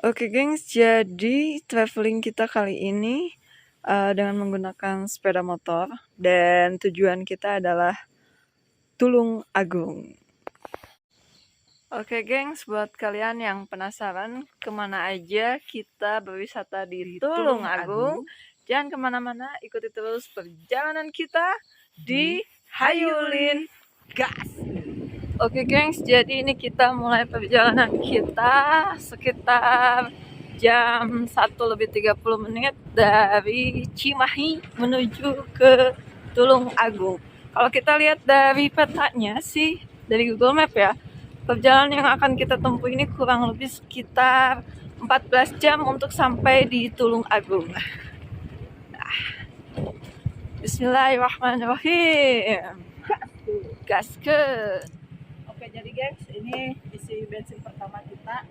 Oke gengs, jadi traveling kita kali ini dengan menggunakan sepeda motor dan tujuan kita adalah Tulung Agung. Oke gengs, buat kalian yang penasaran kemana aja kita berwisata di Tulung Agung, jangan kemana-mana, ikuti terus perjalanan kita di Hayulin Gas. Oke gengs, jadi ini kita mulai perjalanan kita sekitar jam 1:30 dari Cimahi menuju ke Tulung Agung. Kalau kita lihat dari petanya sih, dari Google Map ya, perjalanan yang akan kita tempuh ini kurang lebih sekitar 14 jam untuk sampai di Tulung Agung. Bismillahirrahmanirrahim. Gaskeun. Oke, jadi guys, ini isi bensin pertama kita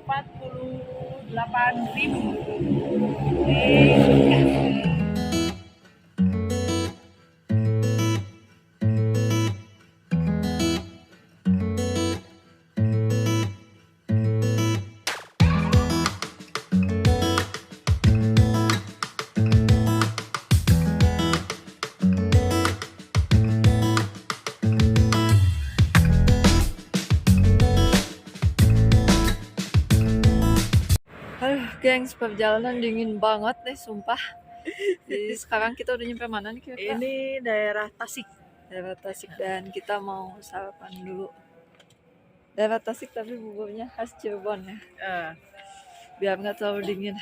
48.000. Gengs, perjalanan dingin banget deh, sumpah. Jadi sekarang kita udah nyampe mana nih kira-kira? Ini daerah Tasik. Daerah Tasik, dan kita mau sarapan dulu. Daerah Tasik tapi buburnya khas Cirebon ya, biar nggak terlalu dingin.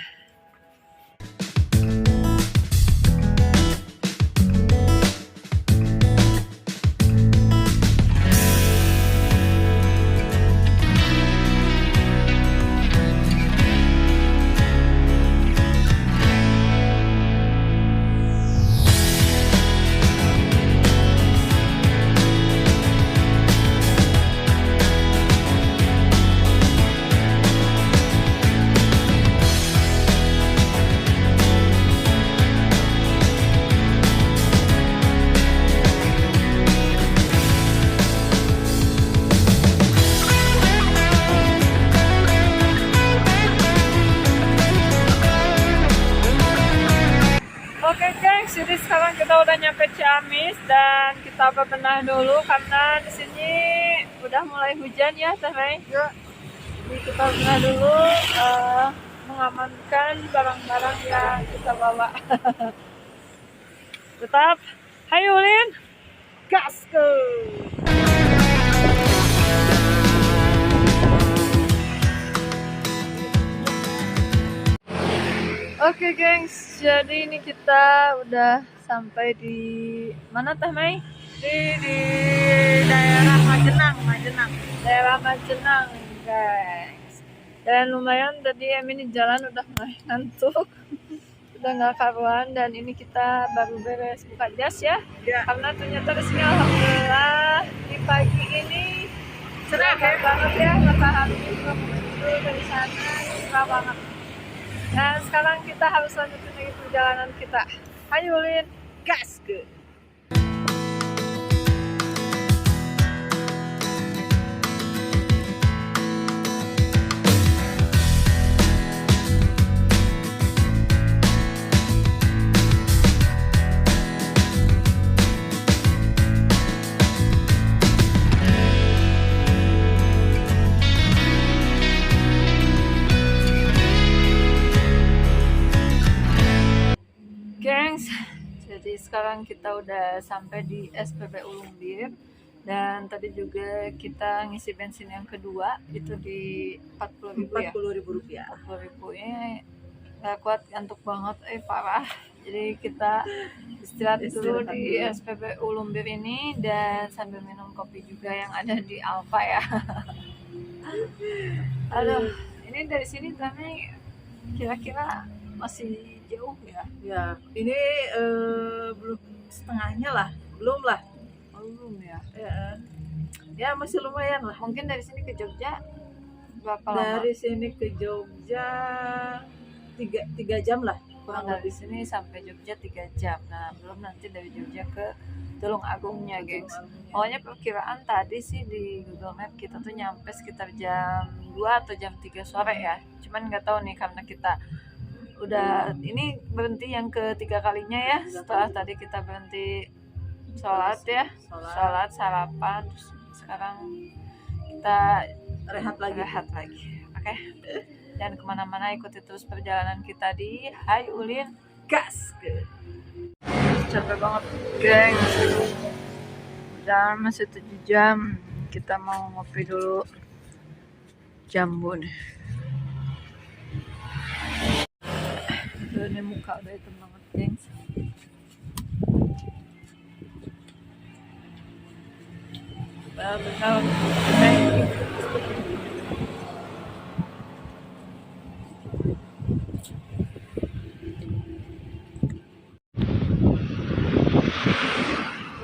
Oke gengs, jadi sekarang kita udah nyampe Ciamis dan kita bebenah dulu karena di sini udah mulai hujan ya, Teh Mei. Jadi kita bebenah dulu, mengamankan barang-barang yang kita bawa. Tetap, hayulin, gaskeun. Oke gengs, jadi ini kita udah sampai di mana Teh Mei? Di daerah Majenang. Daerah Majenang guys. Dan lumayan tadi ini jalan udah mulai ngantuk, udah nggak karuan, dan ini kita baru beres buka jas ya. Karena ternyata di sini alhamdulillah di pagi ini cerah banget ya, matahari muncul dari sana, cerah banget. Dan sekarang kita harus lanjutin lagi perjalanan kita. Hayulin, gaskeun. Gengs, jadi sekarang kita udah sampai di SPBU Lumbir, dan tadi juga kita ngisi bensin yang kedua itu di 40.000 ya. 40.000 rupiah. 40.000 ini nggak kuat, ngantuk banget, parah. Jadi kita istirahat dulu di SPBU Lumbir ini dan sambil minum kopi juga yang ada di Alfa ya. Aduh, ini dari sini tapi kira-kira masih jauh ya? Ya, ini belum setengahnya lah, belum lah. Belum ya? Ya masih lumayan lah. Mungkin dari sini ke Jogja berapa lama? Dari sini ke Jogja 3 jam lah. pulang dari sini sampai Jogja 3 jam. Nah, belum nanti dari Jogja ke Tulung Agungnya, gengs. Pokoknya perkiraan tadi sih di Google Map kita tuh nyampe sekitar jam 2 atau jam 3 sore ya. Cuman nggak tahu nih karena kita udah ini berhenti yang ketiga kalinya ya. Setelah tadi kita berhenti sholat ya, sholat sarapan, terus sekarang kita rehat lagi. Oke. Dan kemana-mana ikuti terus perjalanan kita di Hai Ulin Gas. capek banget geng, dan masih 7 jam. Kita mau ngopi dulu jambu nih. Ini muka udah hitam banget geng. Benar-benar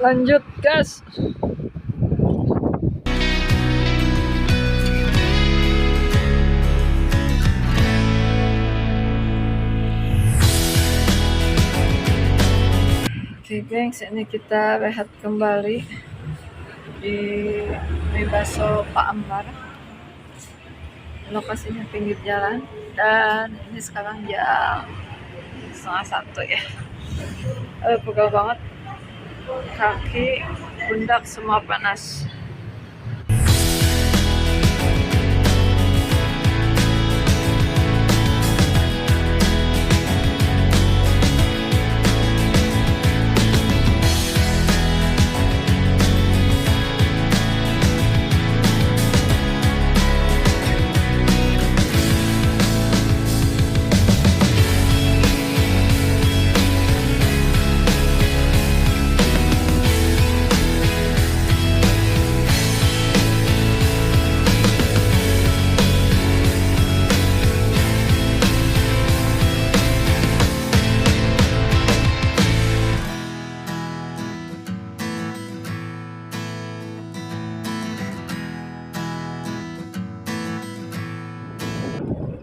lanjut gas. Oke gengs, ini kita rehat kembali di mie bakso Pak Ambar. Lokasinya pinggir jalan, dan ini sekarang jam 12:30 ya. Pegal banget, kaki, pundak semua panas.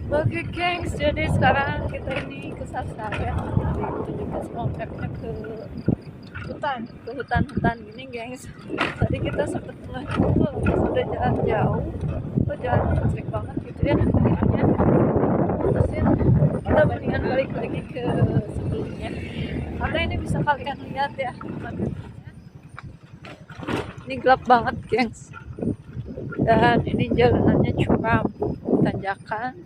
Oke gengs, jadi sekarang kita ini ke sasaran di small mapnya ke hutan gini gengs. Tadi kita sempet mulai udah jalan jauh, jalannya jelek banget gitu ya namanya. Terusin kita mendingan balik lagi ke sebelumnya, karena ini bisa kalian lihat ya, ini gelap banget gengs, dan ini jalanannya curam, tanjakan,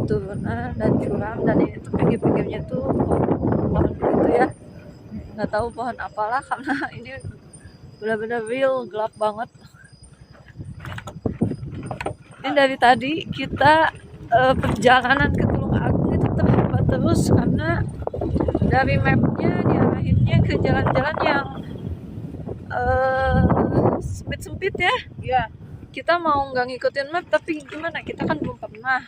turunan dan curam, dan ini tuh pinggir-pinggirnya tuh pohon gitu ya, nggak tahu pohon apalah karena ini benar-benar real gelap banget. Ini dari tadi kita perjalanan ke Tulung Agung itu terhambat terus karena dari mapnya diarahinnya ke jalan-jalan yang sempit-sempit ya. Iya. Kita mau nggak ngikutin map, tapi gimana, kita kan belum pernah.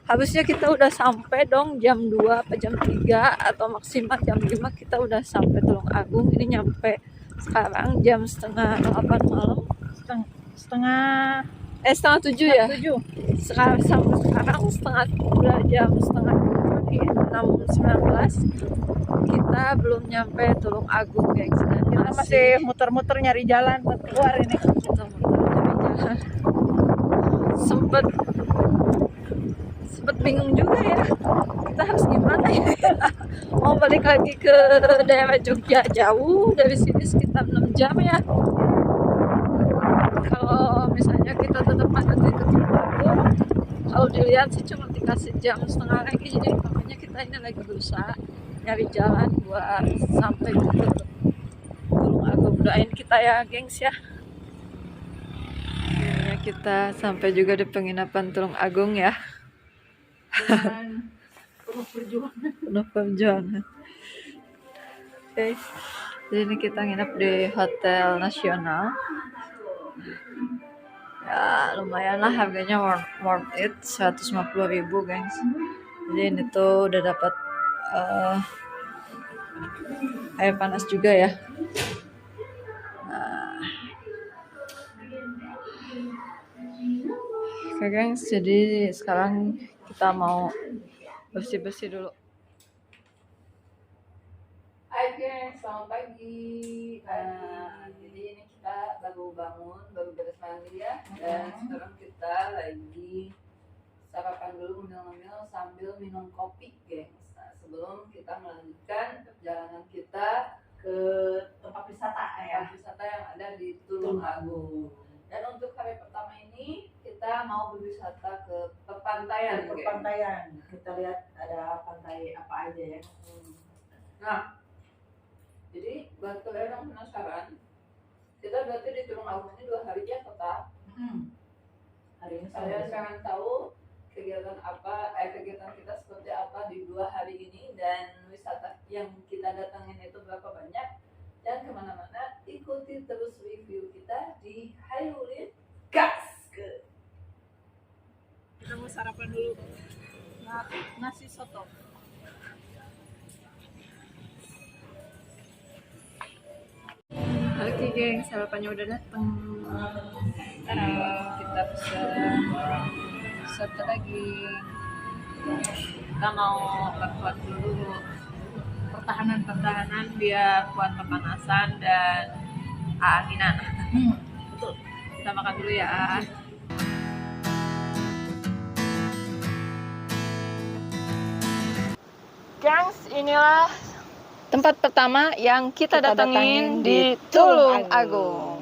Habisnya kita udah sampai dong jam 2 apa jam 3 atau maksimal jam 5 kita udah sampai Tulung Agung. Ini nyampe sekarang jam setengah 8 malam. Setengah 7 ya. 7. Sekarang sampai sekarang udah jam setengah 6.19. Kita belum nyampe Tulung Agung guys. Kita masih muter-muter nyari jalan buat keluar ini. Kita muter nyari jalan. Sempet bingung juga ya, kita harus gimana ya. Mau balik lagi ke daerah Jogja jauh, dari sini sekitar 6 jam ya. Kalau misalnya kita tetap lanjut ke Tulung Agung, kalau dilihat sih cuma dikasih jam setengah lagi, jadi makanya kita ini lagi berusaha nyari jalan buat sampai ke Tulung Agung. Doain kita ya gengs ya. Akhirnya kita sampai juga di penginapan Tulung Agung ya. Dan penuh perjuangan. Oke, jadi ini kita nginep di Hotel Nasional. Ya lumayan lah, harganya worth it, 150.000 gengs. Jadi ini tuh udah dapat air panas juga ya. Nah, oke gengs, jadi sekarang kita mau bersih-bersih dulu. Hai geng, selamat pagi. Jadi ini kita baru bangun, baru beres mandi ya. Dan sekarang kita lagi sarapan dulu, ngemil-ngemil sambil minum kopi, gengs. Nah, sebelum kita melanjutkan perjalanan kita Ke tempat wisata ya. tempat wisata yang ada di Tulung Agung. Dan untuk hari pertama ini kita mau berwisata ke perpantaian. Ke gengs. pantaian. Kita lihat ada pantai apa aja ya. Nah, jadi buat kalian yang penasaran, kita berarti di Tulung Agung ini 2 hari ya kota. Hari ini Kalian saya pengen tahu kegiatan kita seperti apa di 2 hari ini dan wisata yang kita datangin itu berapa banyak dan kemana-mana. Ikuti terus review kita di Hayulin Gas. kita mau sarapan dulu. Nasi soto. Oke geng, sarapannya udah datang. Kita pesan soto lagi. Kita mau kuat dulu pertahanan biar kuat kepanasan dan anginan. Betul. Kita makan dulu ya. Gengs, inilah tempat pertama yang kita datengin di Tulung Agung.